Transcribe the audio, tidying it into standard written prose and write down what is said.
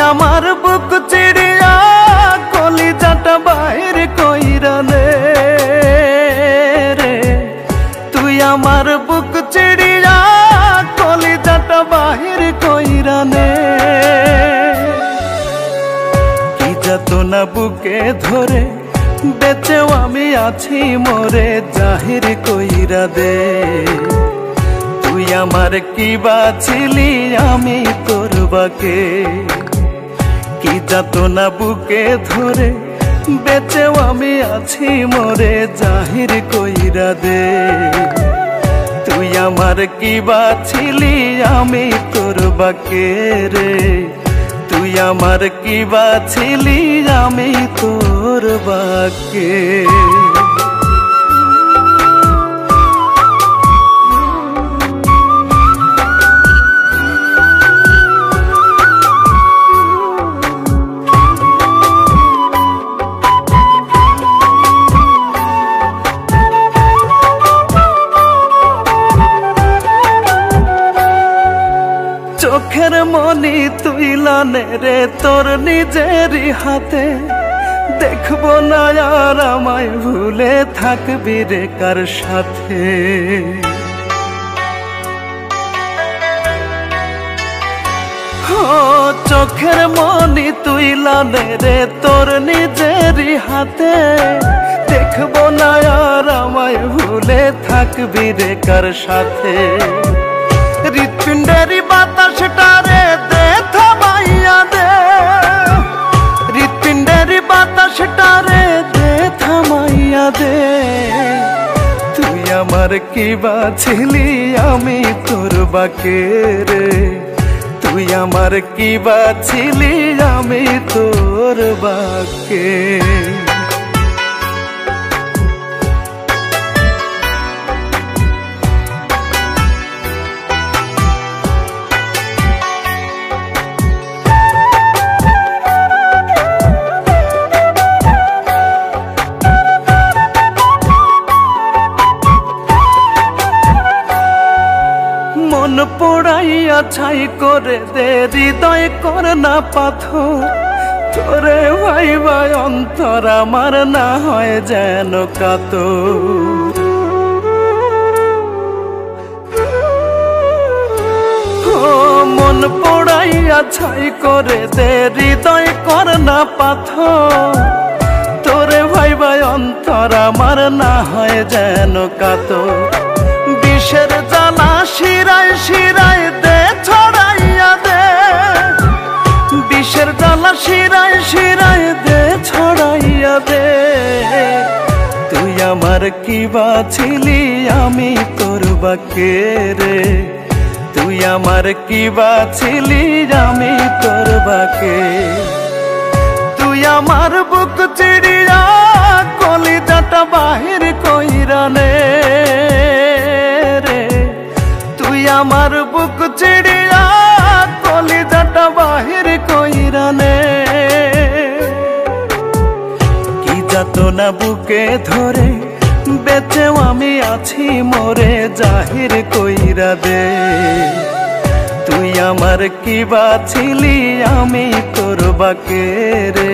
আমার বুক চিড়িয়া কলিজাটা বাহির কইরা নে রে, তুই আমার বুক চিড়িয়া কলিজাটা বাহির কইরা নে। কি যাতনা বুকে ধরে বেঁচেও আমি আছি মোরে জাহির কইরা দে। তুই আমার কি বাছিলি আমি তোর বাকে, কি যাতনা বুকে ধরে বেঁচেও আমি আছি মোরে জাহির কইরা দে। তুই আমার কি বাছিলি আমি তোর বাকে রে, তুই আমার কি বাছিলি আমি তোর বাকে। চোখের মনি তুইলানে রে তোর নিজেরই হাতে, দেখবো না আর আমায় ভুলে থাকবি রে কার সাথে। চোখের মনি তুইলানে রে তোর নিজেরই হাতে, দেখবো না আর আমায় ভুলে থাকবি রে কার সাথে। হৃৎপিণ্ডেরই বাতাসটারে দে থামাইয়া দে, হৃৎপিণ্ডেরই বাতাসটারে দে থামাইয়া দে। তুই আমার কি বাছিলি আমি তোর বাকে রে, তুই আমার কি বাছিলি আমি তোর বাকে। মন পোড়াইয়া ছাই করে দে হৃদয় কর না পাথর, তোরে ভাই ভাই অন্তর আমার না হয় যেন কাতর। মন পোড়াইয়া ছাই করে দে হৃদয় কর না পাথর, তোরে ভাই ভাই অন্তর আমার না হয় যেন কাতর। বিষের জ্বালা শিরায় শিরায় দে ছড়াইয়া দে, বিষের জ্বালা শিরায় শিরায় দে ছড়াইয়া দে। তুই আমার কি বাছিলি আমি তোর বাকে রে, তুই আমার কি বাছিলি আমি তোর বাকে। তুই আমার বুক চিড়িয়া কলিজাটা বাহির কইরা নে রে, তুই আমার বুক চিড়িয়া কলিজাটা বাহির কইরা নে। কি যাতনা বুকে ধরে বেঁচেও আমি আছি মোরে জাহির কইরা দে। তুই আমার কি বাছিলি আমি তোর বাকে রে।